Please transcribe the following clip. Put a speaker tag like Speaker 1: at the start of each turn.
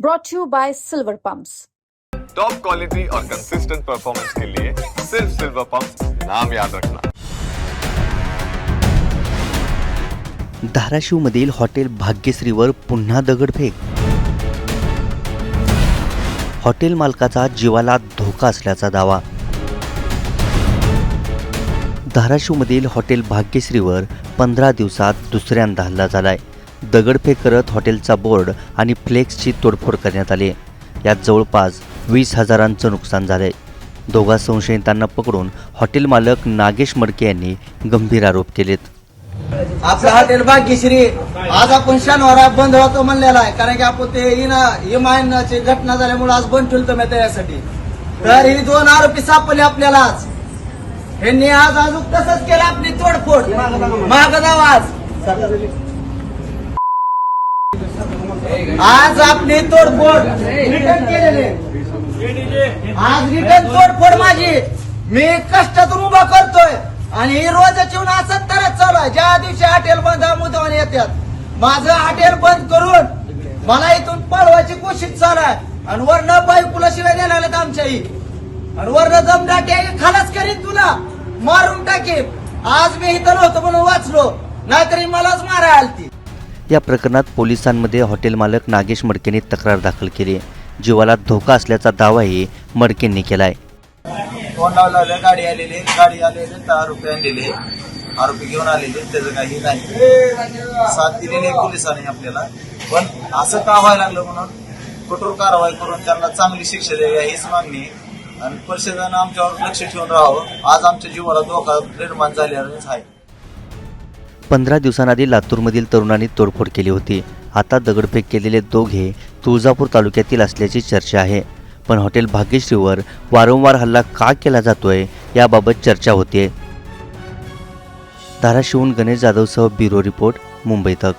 Speaker 1: brought to you by Silver Pumps.
Speaker 2: Top quality और consistent performance के लिए सिर्फ silver pumps नाम याद रखना।
Speaker 3: धाराशिवमधील हॉटेल भाग्यश्रीवर पुन्हा दगडफेक। हॉटेल मालकाचा जीवाला धोका असल्याचा दावा। धाराशिवमधील हॉटेल भाग्यश्रीवर 15 दिवसात दुसऱ्यांदा हल्ला झालाय। दगडफेक करत हॉटेलचा बोर्ड आणि फ्लेक्सची तोडफोड करण्यात आली। यात जवळपास 20,000चं नुकसान झाले। दोघा संशयितांना पकडून हॉटेल मालक नागेश मडके यांनी गंभीर आरोप केलेत।
Speaker 4: आपलं हॉटेल भाग्यश्री आज आपण शनिवार बंद होतो म्हणलेला आहे, कारण की आपण ते इमानाची घटना झाल्यामुळे आज बंद ठेवतो मी त्यासाठी। तर ही 2 आरोपी सापडले आपल्याला आज। ह्यांनी आज अजून तसंच केलं, आपली तोडफोड माग जावा आज आपली तोडफोड रिटर्न केलेली। आज रिटर्न तोडफोड माझी मी कष्टातून उभा करतोय आणि ही रोजची असं तरच चालू आहे। ज्या दिवशी हॉटेल बंद मुद्दावर येतात, माझं हॉटेल बंद करून मला इथून पळवायची कोशिश चालू आहे आणि वरनं बायकोला शिवाय द्यायला लागल्यात आमच्याही, आणि वरनं जमदाटी खालाच करीन, तुला मारून टाकेन। आज मी इथं नव्हतो म्हणून वाचलो, नाहीतरी मलाच मारायला आलती।
Speaker 3: या प्रकरणात पोलिसांमध्ये हॉटेल मालक नागेश मडकेंनी तक्रार दाखल केली। जीवाला धोका असल्याचा दावाही मडकेंनी केलाय।
Speaker 4: फोन लावला, गाडी आलेली 10 रुपये आणलेले, आरोपी घेऊन आलेले, त्याचं काही नाही। साथ दिलेली पोलिसांनी आपल्याला, पण असं का व्हायला लागलं म्हणून कठोर कारवाई करून त्यांना चांगली शिक्षा द्यावी हीच मागणी, आणि परिषदेनं आमच्यावर लक्ष ठेवून राहावं। आज आमच्या जीवाला धोका निर्माण झाल्यानेच आहे।
Speaker 3: 15 दिवसांआधी लातूरमधील तरुणांनी तोडफोड केली होती। आता दगडफेक केलेले दोघे तुळजापूर तालुक्यातील असल्याची चर्चा आहे। पण हॉटेल भाग्यश्रीवर वारंवार हल्ला का केला जातोय याबाबत चर्चा होते। धाराशिवहून गणेश जाधवसह ब्युरो रिपोर्ट, मुंबई तक।